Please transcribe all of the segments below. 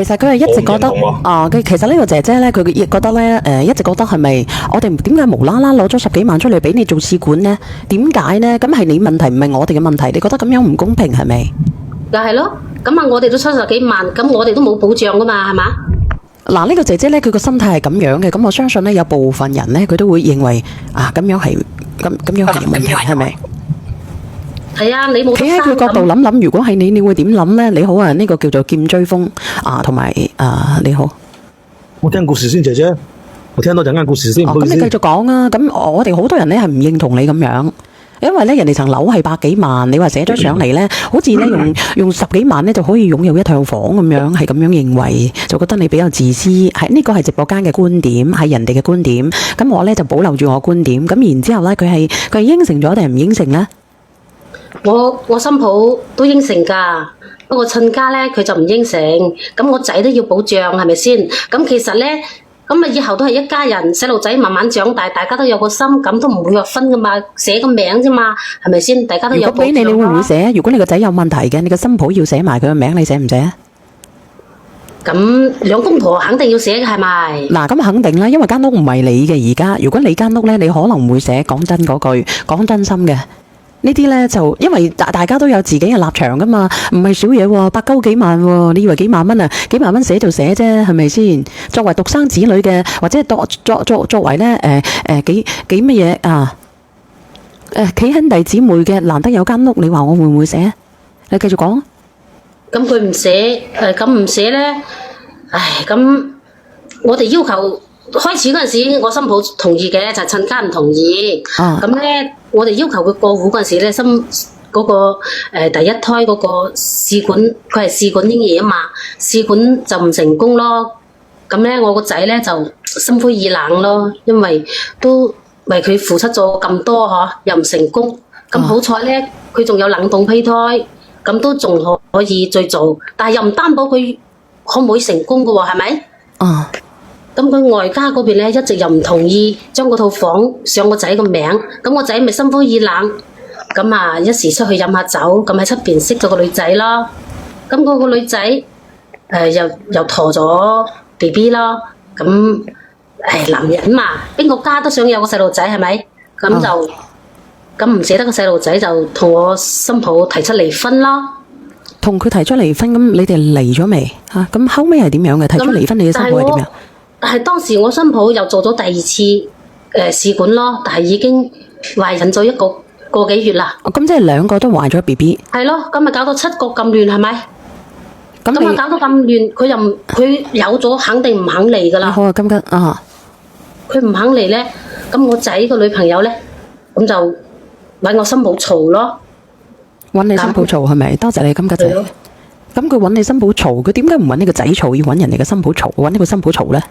其實佢係一直覺得其實呢個姐姐咧，佢亦覺得咧，一直覺得係咪我哋點解無啦啦攞咗10幾萬出嚟俾你做試管呢？點解呢？咁係你問題，唔係我哋嘅問題。你覺得咁樣唔公平係咪？又係咯，咁啊，我哋都出10幾萬，咁我哋都冇保障噶嘛，係嘛？嗱，呢個姐姐咧，佢個心態係咁樣嘅，咁我相信咧，有部分人咧，佢都會認為咁樣係有問題，係咪？係啊，你冇企喺佢角度諗諗，如果係你，你會點諗呢？你好啊，呢個叫做劍追風同埋你好。我聽故事先，姐姐，我聽到陣間故事先。咁你繼續講啊！咁我哋好多人咧係唔認同你咁樣，因為咧人哋層樓係百幾萬，你話寫咗上嚟咧，好似咧用10幾萬咧就可以擁有一套房咁樣，係咁樣認為，就覺得你比較自私。呢個係直播間嘅觀點，係人哋嘅觀點。咁我咧就保留住我觀點。咁然之後咧，佢係應承咗定係唔應承咧？我新抱都應承㗎，不過親家咧佢就唔應承。咁我仔都要保障，係咪先？咁其實咧，咁啊以後都係一家人，細路仔慢慢長大，大家都有個心，咁都唔會話分㗎嘛，寫個名啫嘛，係咪先？大家都有保障。如果俾你，你會唔會寫？如果你個仔有問題嘅，你個新抱要寫埋佢個名，你寫唔寫？咁兩公婆肯定要寫嘅，係咪？嗱，咁肯定啦，因為間屋唔係你嘅而家。如果你間屋咧，你可能會寫。講真嗰句，講真心嘅。呢啲咧就因為大家都有自己嘅立場噶嘛，唔係少嘢喎，8幾萬喎，你以為幾萬蚊啊？幾萬蚊寫就寫啫，係咪先？作為獨生子女嘅，或者作為咧幾乜嘢啊？幾兄弟姊妹嘅，難得有間屋，你話我會唔會寫？你繼續講。咁佢唔寫，咁唔寫咧，咁我哋要求。開始嗰陣時，我新抱同意嘅，就係親家唔同意。咁咧，我哋要求佢過戶嗰陣時咧，嗰個第一胎嗰個試管，佢係試管嬰兒啊嘛，試管就唔成功咯。咁咧，我個仔咧就心灰意冷咯，因為都為佢付出咗咁多又唔成功。咁好彩咧，佢仲有冷凍胚胎，咁都仲可以再做，但係又唔擔保佢可唔可以成功㗎喎，係咪？咁佢外家嗰邊咧一直又唔同意將嗰套房上個仔個名，咁我仔咪心灰意冷，咁啊一時出去飲下酒，咁喺出邊識咗個女仔咯，咁嗰個女仔又陀咗 BB 咯，咁男人嘛，邊個家都想有個細路仔係咪？咁就咁唔捨得個細路仔，就同我新抱提出離婚咯。同佢提出離婚，咁你哋離咗未？咁後尾係點樣嘅？提出離婚，你嘅新抱係點樣？係當時我新抱又做咗第2次試管咯，但係已經懷孕咗個幾月啦。咁即係2個都懷咗 BB。係咯，咁咪搞到7個咁亂係咪？咁啊搞到咁亂，佢有咗肯定唔肯離噶啦。好啊，金吉佢唔肯離咧，咁我仔個女朋友咧，咁就搵我新抱嘈咯。搵你新抱嘈係咪？多謝你金吉仔。咁佢搵你新抱嘈，佢點解唔搵你個仔嘈，要搵人哋嘅新抱嘈，搵呢個新抱嘈咧？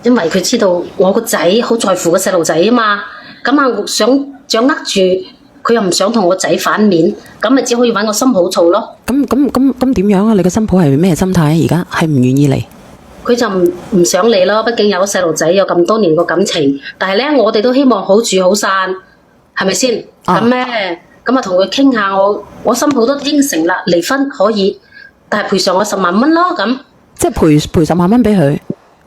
因為佢知道我個仔好在乎個細路仔啊嘛，咁啊想掌握住佢，又唔想同我仔反面，咁咪只可以搵我新抱嘈咯。咁點樣啊？你個新抱係咩心態啊？而家係唔願意嚟？佢就唔想嚟咯，畢竟有個細路仔，有咁多年個感情。但係咧，我哋都希望好住好散，係咪先？咁咧，咁啊同佢傾下，我新抱都應承啦，離婚可以，但係賠償我10萬蚊咯。咁即係賠10萬蚊俾佢。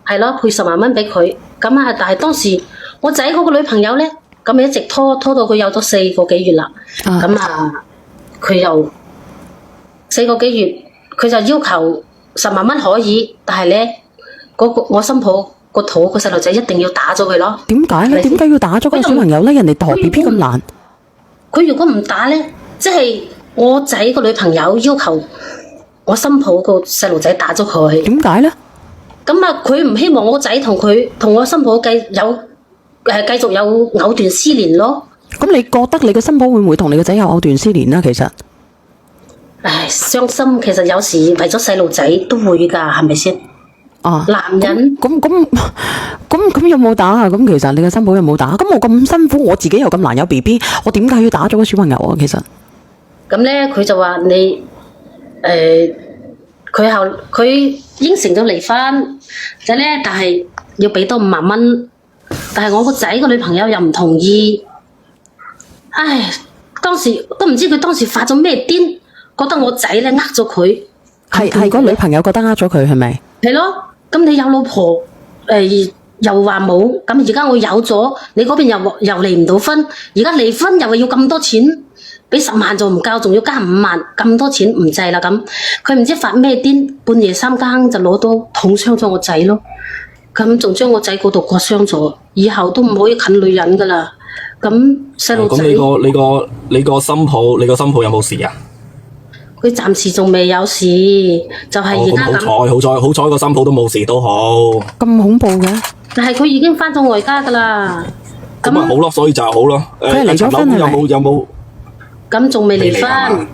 係咯，賠10萬蚊俾佢。咁啊，但係當時我仔嗰個女朋友咧，咁咪一直拖到佢有咗4個幾月啦。咁佢又4個幾月，佢就要求10萬蚊可以，但係咧，我新抱個肚個細路仔一定要打咗佢咯。點解咧？點解要打咗個小朋友咧？人哋陀 BB 咁難。佢如果唔打咧，即係我仔個女朋友要求我新抱個細路仔打咗佢。點解咧？咁啊，佢唔希望我個仔同我新抱繼續有藕斷絲連咯。咁你覺得你個新抱會唔會同你個仔有藕斷絲連咧？其實，傷心。其實有時為咗細路仔都會噶，係咪先？男人咁有冇打啊？咁其實你個新抱有冇打？咁我咁辛苦，我自己又咁難有 BB，我點解要打咗個小朋友啊？其實，咁咧佢就話你佢應承咗離婚，就咧，但係要俾多5萬蚊，但係我個仔個女朋友又唔同意。當時都唔知佢當時發咗咩癲，覺得我仔咧呃咗佢，係個女朋友覺得呃咗佢係咪？係咯，咁你有老婆，又話冇，咁而家我有咗，你嗰邊又離唔到婚，而家離婚又係要咁多錢，俾10萬就唔夠，仲要加5萬，咁多錢唔制啦咁。佢唔知發咩癲，半夜3更就攞刀捅傷咗我仔咯，咁仲將我仔嗰度割傷咗，以後都唔可以近女人噶啦。咁細路仔，咁你個心抱有冇事啊？佢暫時仲未有事，就係而家咁。好彩個心抱都冇事都好。咁恐怖嘅？但係佢已經翻咗外家噶啦。咁咪好咯，所以就係好咯。佢係離咗婚係咪？有冇？咁仲未離婚，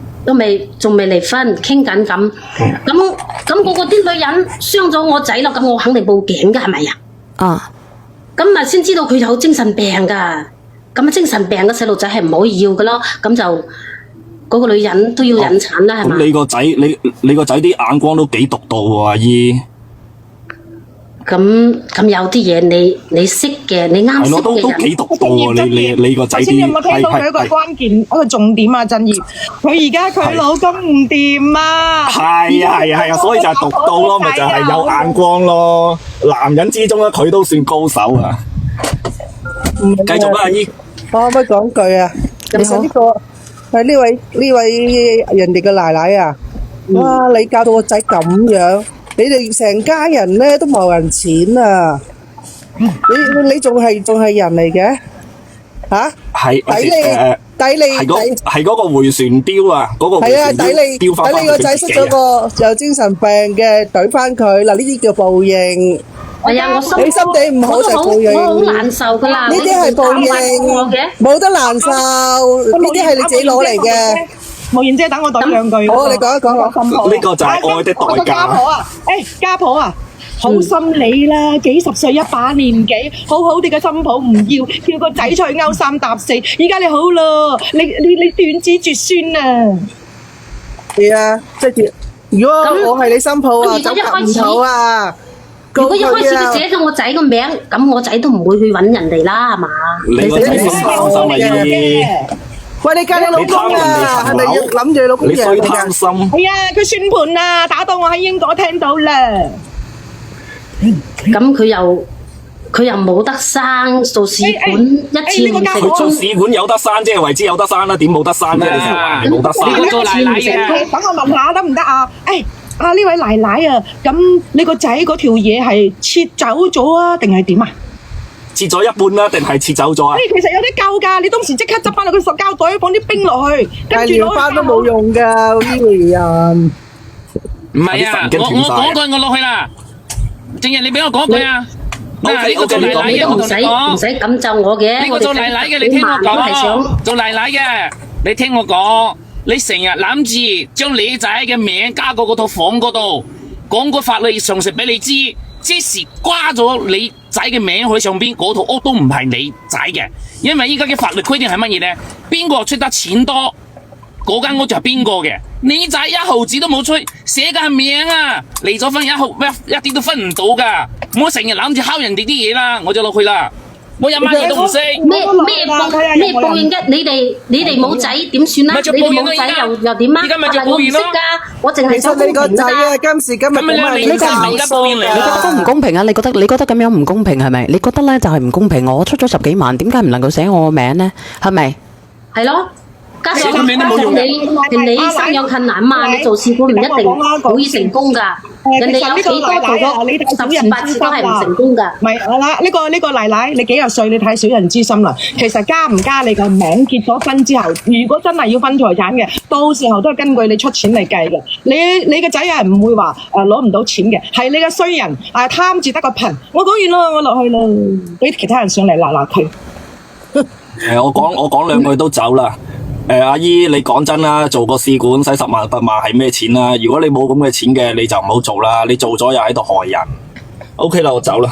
仲未離婚，傾緊咁。咁嗰個啲女人傷咗我仔啦，咁我肯定報警噶，係咪啊？啊！咁咪先知道佢有精神病噶。咁精神病嘅細路仔係唔可以要噶咯。咁就嗰個女人都要引產啦，係嘛？咁你個仔，你個仔啲眼光都幾獨到喎，阿姨。咁有啲嘢你識嘅，你啱識嘅人都幾獨到喎，你個仔啲。頭先有冇聽到佢一個關鍵一個重點啊？振業，佢而家佢老公唔掂啊！係啊，所以就係獨到咯，咪就係有眼光咯。男人之中咧，佢都算高手啊！繼續啦，阿姨。我可唔可以講句啊？其實呢個係呢位人哋嘅奶奶啊！哇！你教到個仔咁樣，你哋成家人咧都冇人錢啊！你仲係人嚟嘅嚇？係抵你係嗰個迴旋鏢啊！嗰個迴旋鏢鏢翻返抵你個仔識咗個有精神病嘅懟翻佢嗱，呢啲叫報應。係啊，你心地唔好就報應，我好難受噶啦。呢啲係報應，冇得難受，呢啲係你自己攞嚟嘅。無言姐，等我講兩句。好，你講一講。呢個就係愛的代價。家婆啊，家婆啊，好心你啦，幾十歲一把年紀，好好哋嘅心抱唔要，叫個仔出去勾三搭四。而家你好咯，你斷子絕孫啊！係啊，即係如果我係你心抱啊，就唔好啊。如果一開始佢寫咗我仔個名，咁我仔都唔會去揾人哋啦，係嘛？你個仔心貪心嘅。喂，你嫁你老公啊？係咪要諗住你老公嘅？你衰貪心。係啊，佢算盤啊，打到我喺英國聽到啦。咁佢又冇得生，做試管一次唔成功。佢做試管有得生啫，為之有得生啦，點冇得生啫？你話冇得生。呢個做奶奶嘅。等我問下得唔得啊？呢位奶奶啊，咁你個仔嗰條嘢係切走咗啊，定係點啊？切咗一半啦，定係切走咗啊？其實有啲夠㗎，你當時即刻執翻落個塑膠袋，放啲冰落去，跟住攞翻都冇用㗎，呢個人。唔係啊，我講句我落去啦，正日你俾我講句啊。嗱，呢個做奶奶嘅，我同你講，唔使咁就我嘅。呢個做奶奶嘅，你聽我講。做奶奶嘅，你聽我講。你成日諗住將你仔嘅名加過嗰套房嗰度，講個法律常識俾你知，即時掛咗你仔嘅名喺上邊，嗰套屋都唔係你仔嘅，因為依家嘅法律規定係乜嘢呢？邊個出得錢多，嗰間屋就係邊個嘅。你仔1毫子都冇出，寫嘅係名啊，離咗婚一啲都分唔到噶，唔好成日諗住敲人哋啲嘢啦，我就落去啦。我一晚嘢都唔識。咩報應啫？你哋冇仔點算啊？你哋冇仔又點啊？而家咪就報應咯。我淨係想你個仔啊，今時今日咁啊，你就而家報應嚟啦。你覺得都唔公平啊？你覺得咁樣唔公平係咪？你覺得咧就係唔公平。我出咗10幾萬，點解唔能夠寫我個名咧？係咪？係咯。加上你生養困難嘛，你做試管唔一定可以成功噶。人哋有幾多做咗10次8次都係唔成功噶。唔係啦，呢個奶奶，你幾廿歲，你太小人之心啦。其實加唔加你個名，結咗婚之後，如果真係要分財產嘅，到時候都係根據你出錢嚟計嘅。你個仔係唔會話攞唔到錢嘅，係你個衰人貪住得個貧。我講完啦，我落去啦，俾其他人上嚟鬧佢。我講兩句都走啦。阿姨，你講真啦，做個試管使10萬8萬係咩錢啦？如果你冇咁嘅錢嘅，你就唔好做啦。你做咗又喺度害人。OK 啦，我走啦。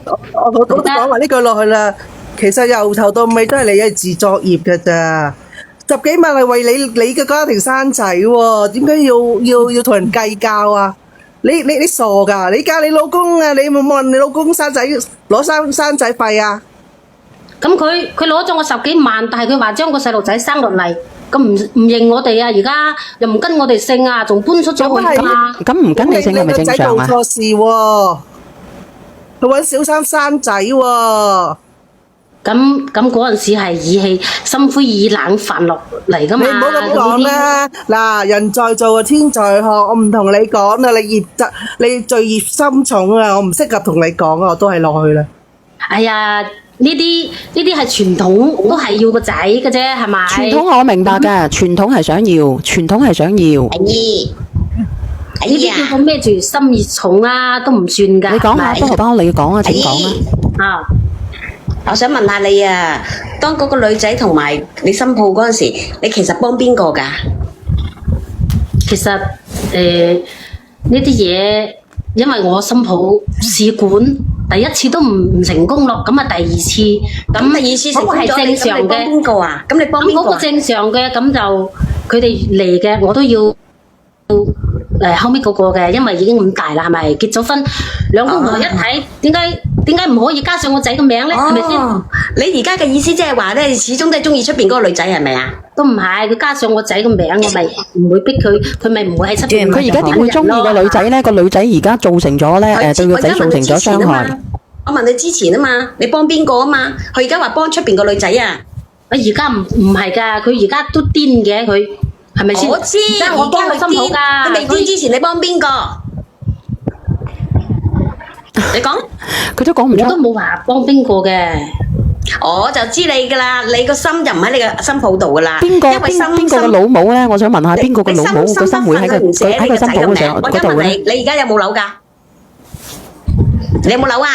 我都講埋呢句落去啦。其實由頭到尾都係你嘅自作業㗎咋，10幾萬係為你嘅家庭生仔喎，點解要同人計較啊？你傻㗎？你嫁你老公啊？你冇問你老公生仔攞生仔費啊？咁佢攞咗我10幾萬，但係佢話將個細路仔生落嚟，咁唔認我哋啊！而家又唔跟我哋姓啊，仲搬出咗去嘛？咁唔跟你姓係咪正常啊？你個仔做錯事喎，佢揾小三生仔喎。咁嗰陣時係意氣心灰意冷發落嚟噶嘛？你唔好咁講啦！嗱，人在做啊，天在看。我唔同你講啦，你罪孽深重啊！我唔適合同你講啊，我都係落去啦。哎呀，呢啲係傳統，都係要個仔嘅啫，係咪？傳統我明白㗎，傳統係想要，傳統係想要。呢啲叫做咩住心意重啊，都唔算㗎。你講下，多荷包你講啊，請講啊。啊！我想問下你啊，當嗰個女仔同埋你新抱嗰陣時，你其實幫邊個㗎？其實呢啲嘢，因為我新抱試管第一次都唔成功咯，咁啊第二次，咁第二次成功咗，係正常咁你幫嘅。邊個啊？咁你幫邊個啊？咁嗰個正常嘅，咁就佢哋嚟嘅，我都要後尾嗰個嘅，因為已經咁大啦，係咪結咗婚？兩公婆一睇，點解唔可以加上我仔個名咧？係咪先？你而家嘅意思即係話咧，始終都係中意出邊嗰個女仔係咪啊？都唔係，佢加上我仔個名，我咪唔會逼佢，佢咪唔會喺出邊。佢而家點會中意個女仔咧？個女仔而家造成咗咧對個仔造成咗傷害。我問你之前啊嘛，你幫邊個啊嘛？佢而家話幫出邊個女仔啊？而家唔係㗎，佢而家都癲嘅，佢係咪先？我知，而家我幫佢新抱㗎。佢未癲之前，你幫邊個？你講，佢都講唔出。我都冇話幫邊個嘅。我就知你㗎啦，你個心就唔喺你個新抱度㗎啦。邊個嘅老母咧？我想問下邊個嘅老母個心會喺個新抱嘅上嗰度咧？你而家有冇樓㗎？你有冇樓啊？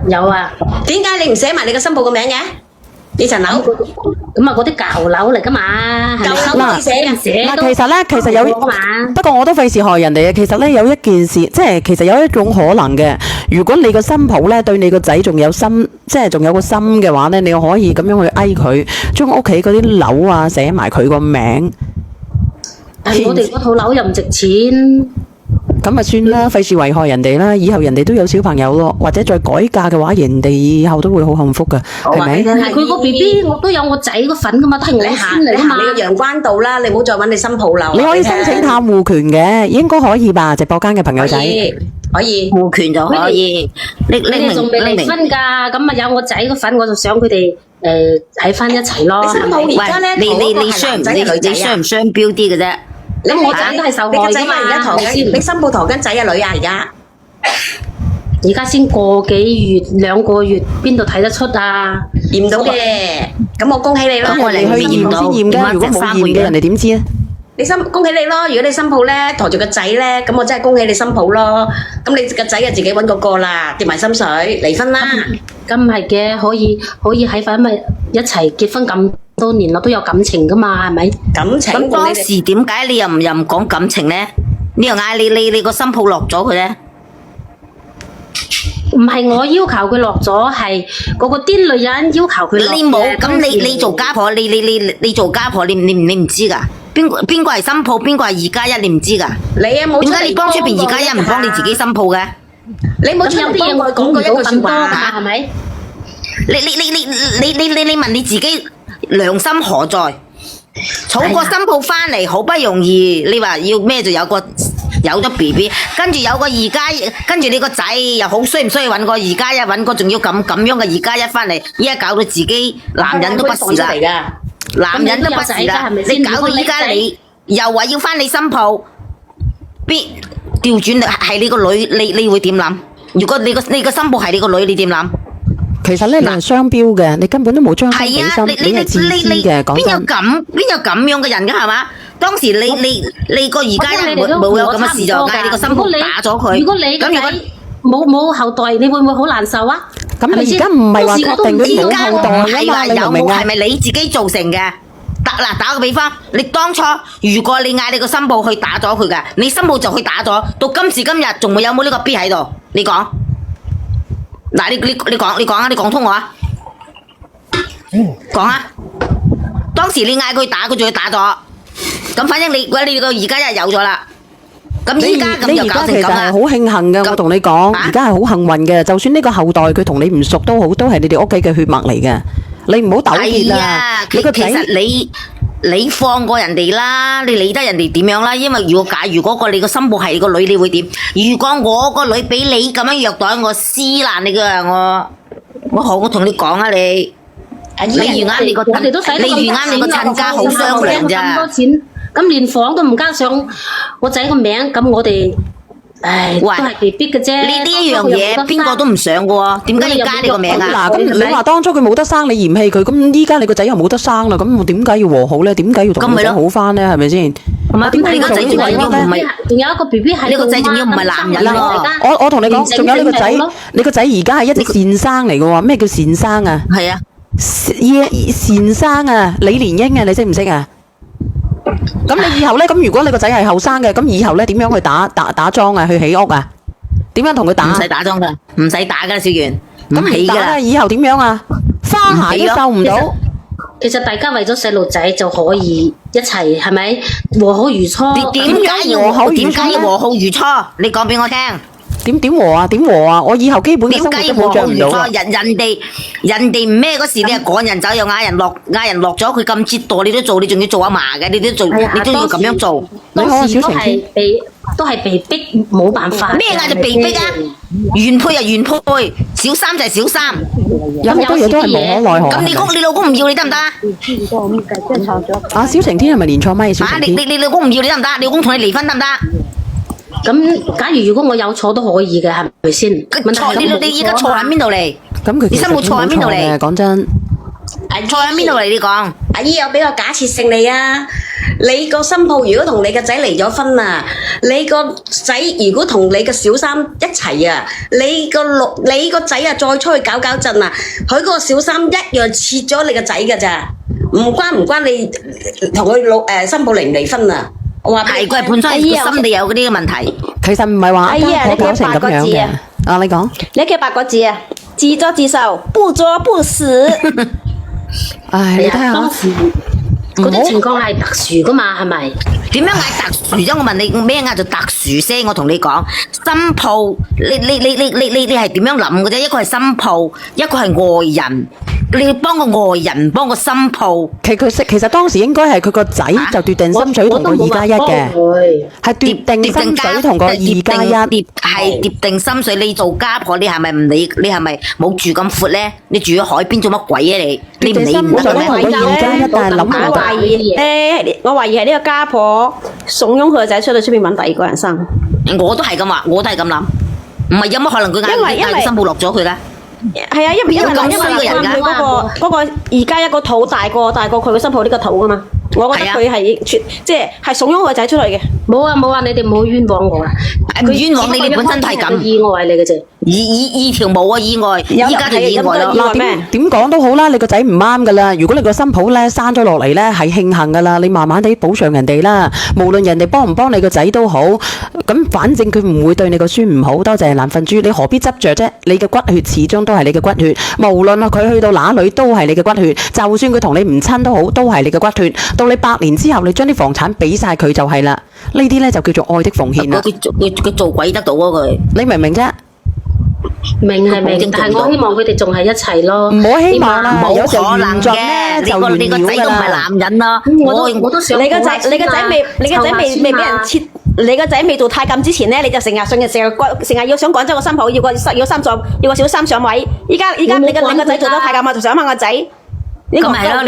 有啊。點解你唔寫埋你個新抱個名嘅？呢層樓咁啊，嗰啲舊樓嚟㗎嘛，舊樓唔寫嘅。其實有，不過我都費事害人哋啊。其實咧有一件事，即係其實有一種可能嘅。如果你個新抱咧對你個仔仲有心，即係仲有個心嘅話咧，你可以咁樣去呓佢，將屋企嗰啲樓啊寫埋佢個名。但係我哋嗰套樓又唔值錢。咁咪算啦，費事危害人哋啦。以後人哋都有小朋友咯，或者再改嫁嘅話，人哋以後都會好幸福噶，係咪？係佢個 BB，我都有我仔個份噶嘛，都係我先嚟啊嘛。你個陽關道啦，你唔好再揾你新抱樓。你可以申請探戶權嘅，應該可以吧？直播間嘅朋友仔可以戶權就可以。你哋仲未離婚㗎，咁啊有我仔個份，我就想佢哋喺翻一齊咯。你而家咧，你雙唔雙標啲嘅啫？咁我仔都係受害㗎嘛。而家陀緊，你新抱陀緊仔啊女啊而家？而家先個幾月2個月，邊度睇得出啊？驗到嘅，咁我恭喜你咯。咁我哋去驗先驗㗎，如果冇驗嘅人哋點知啊？恭喜你咯！如果你新抱咧陀住個仔咧，咁我真係恭喜你新抱咯。咁你個仔就自己揾個啦，跌埋心水，離婚啦。咁係嘅，可以喺翻咪一齊結婚咁多年咯，都有感情噶嘛，係咪？感情。咁當時點解你又唔講感情咧？你又嗌你個新抱落咗佢咧？唔係我要求佢落咗，係嗰個癲女人要求佢落嘅。你冇咁你做家婆，你做家婆，你唔知㗎？邊個係新抱，邊個係2+1，你唔知㗎？你啊冇。點解你幫出邊2+1，唔幫你自己新抱嘅？你冇出嚟幫佢講過一句説話係咪？你問你自己良心何在？儲個新抱翻嚟好不容易，你話要咩就有咗 BB， 跟住有個跟住你個仔又好衰唔衰揾個2+1，揾個仲要咁樣嘅2+1翻嚟，依家搞到自己男人都不是啦，男人都不是啦，你搞到依家你又話要翻你新抱，調轉係你個女，你會點諗？如果你個新抱係你個女，你點諗？其實咧，你係雙標嘅，你根本都冇將心比心，你係自私嘅。講真，邊有咁樣嘅人㗎係嘛？當時你個2+1冇有咁嘅事就嗌你個新抱打咗佢。如果你個仔冇後代，你會唔會好難受啊？咁你而家唔係話確定佢冇後代啊嘛？你明唔明啊？係咪你自己造成嘅？打個比方，你當初如果你嗌你個新抱去打咗佢嘅，你新抱就去打咗，到今時今日仲會有冇呢個 B 喺度？你講。嗱，你講啊，你講通我啊，講啊！當時你嗌佢打，佢仲要打咗，咁反正你個2+1有咗啦，咁依家咁就搞成咁啦。你而家其實係好慶幸嘅，我同你講，而家係好幸運嘅。就算呢個後代佢同你唔熟都好，都係你哋屋企嘅血脈嚟嘅。你唔好糾結啦。其實你放過人哋啦，你理得人哋點樣啦？因為假如嗰個你個新抱係個女，你會點？如果我個女俾你咁樣虐待我，撕爛你噶我同你講啊你遇啱你個我哋都使得你遇啱你個親家好商量咋？咁多錢，咁連房都唔加上我仔個名，咁我哋。唉，都係被逼嘅啫。呢一樣嘢邊個都唔想嘅喎，點解要加你個名啊？嗱，咁你話當初佢冇得生，你嫌棄佢，咁依家你個仔又冇得生啦，咁我點解要和好咧？點解要同個仔好翻咧？係咪先？係咪？點解你個仔仲要唔係？仲有一個 B B 係你個仔仲要唔係男人咯？我同你講，仲有你個仔，你個仔而家係一直善生嚟嘅喎。咩叫善生啊？係啊，善生啊，李連英啊，你識唔識啊？咁你以後咧，咁如果你個仔係後生嘅，咁以後咧點樣去打樁啊？去起屋啊？點樣同佢打？唔使打樁噶，唔使打噶，小圓，唔起噶啦。以後點樣啊？花鞋都收唔到。其實大家為咗細路仔就可以一齊，係咪和好如初？點解要和好如初？你講俾我聽。點和啊？點和啊？我以後基本嘅生活都保障唔到啊！人哋唔咩嗰時，你係趕人走又嗌人落咗，佢咁折墮，你都做，你仲要做阿嫲嘅，你都要咁樣做。當時都係被逼，冇辦法。咩嗌就被逼啊？原配就原配，小三就係小三，有好多嘢都係無可奈何。咁你老公唔要你得唔得？啊，小晴天係咪連錯咪？小晴天，你老公唔要你得唔得？你老公同你離婚得唔得？咁假如果我有錯都可以嘅，係咪先？錯你而家錯喺邊度嚟？咁佢你心冇錯喺邊度嚟？講真，錯喺邊度嚟？你講。阿姨有俾個假設性你啊！你個新抱如果同你個仔離咗婚啊，你個仔如果同你個小三一齊啊，你個仔啊再出去搞震啊，佢個小三一樣切咗你個仔㗎咋，唔關你同佢新抱離唔離婚啊？我話係佢係判出心理有嗰啲嘅問題。其實唔係話我搞成咁樣嘅。啊，你講。你嘅8個字啊，自作自受，不作不死。唉，你睇下。嗰啲情況係特殊噶嘛，係咪？點樣嗌特殊啫？我問你咩嗌做特殊先？我同你講，新抱，你係點樣諗嘅啫？一個係新抱，一個係外人。你要幫個外人，幫個新抱。其實當時應該係佢個仔就奪定心水同個2+1嘅，係奪定心水同個2+1，係奪定心水。你做家婆，你係咪唔理？你係咪冇住咁闊咧？你住喺海邊做乜鬼啊你？你唔理唔得嘅咩？我懷疑係呢個家婆慫恿佢個仔出到出邊揾第二個人生。我都係咁話，我都係咁諗。唔係有乜可能佢嗌新抱落咗佢咧？係啊，因為佢嗰個2+1個肚大過佢個新抱呢個肚噶嘛。我覺得佢係即係慫恿個仔出嚟嘅。冇啊，你哋唔好冤枉我啦。佢冤枉你本身都係咁意外嚟嘅啫。二條毛啊意外，依家就意外咯。點講都好啦，你個仔唔啱噶啦。如果你個新抱咧生咗落嚟咧係慶幸噶啦，你慢慢地補償人哋啦。無論人哋幫唔幫你個仔都好，咁反正佢唔會對你個孫唔好。多謝藍瞓豬，你何必執着啫？你嘅骨血始終都係你嘅骨血，無論佢去到哪裏都係你嘅骨血。就算佢同你唔親都好，都係你嘅骨血。到你100年之後，你將啲房產俾晒佢就係啦。呢啲咧就叫做愛的奉獻啦。佢做鬼得到啊佢，你明唔明啫？明，但係我希望佢哋仲係一齊咯。唔好希望啦，冇可能嘅。你個仔都唔係男人啦。我都想。你個仔未俾人切。你個仔未做太監之前咧，你就成日要想趕走個新抱，要個小三上位。依家你個仔做咗太監啊，就想問個仔。咁咪係咯？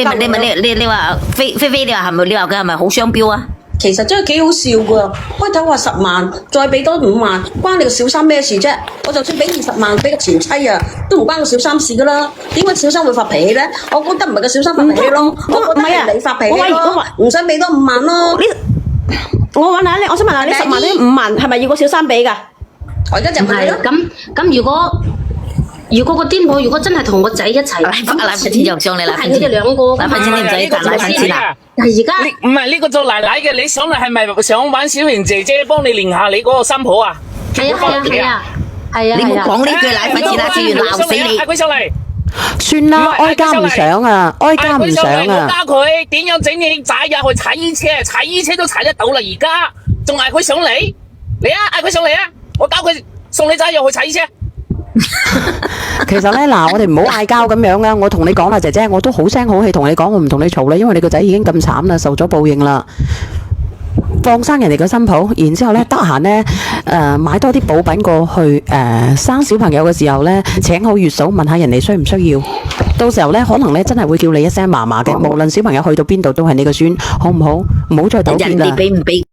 你話菲菲，你話係咪？你話佢係咪好雙標啊？其實真係幾好笑噶，開頭話10萬，再俾多5萬，關你個小三咩事啫？我就算俾20萬俾個前妻啊，都唔關個小三事噶啦。點解小三會發脾氣咧？我覺得唔係個小三發脾氣咯，我覺得係你發脾氣咯，唔使俾多5萬咯。我想問下，呢10萬呢5萬係咪要個小三俾噶？我而家就問你咯。咁如果個癲婆如果真係同個仔一齊，奶粉錢又上嚟啦，係佢哋兩個。奶粉錢你唔使賺奶粉錢啊！但係而家唔係呢個做奶奶嘅，你上嚟係咪想揾小瑩姐姐幫你練下你嗰個新抱啊？係啊！你唔好講呢句奶粉錢啦，自然鬧死你。嗌佢上嚟。算啦，哀家唔想啊，哀家唔想啊。我教佢點樣整起仔入去踩衣車，踩衣車都踩得到啦，而家仲嗌佢上嚟，嚟啊！嗌佢上嚟啊！我教佢送你仔入去踩衣車。其實咧嗱，我哋唔好嗌交咁樣啊！我同你講啦，姐姐，我都好聲好氣同你講，我唔同你嘈啦，因為你個仔已經咁慘啦，受咗報應啦。放生人哋個新抱，然之後咧得閒咧買多啲補品過去生小朋友嘅時候咧，請好月嫂問下人哋需唔需要。到時候咧可能咧真係會叫你一聲嫲嫲嘅，無論小朋友去到邊度都係你個孫，好唔好？唔好再糾結啦。人哋俾唔俾？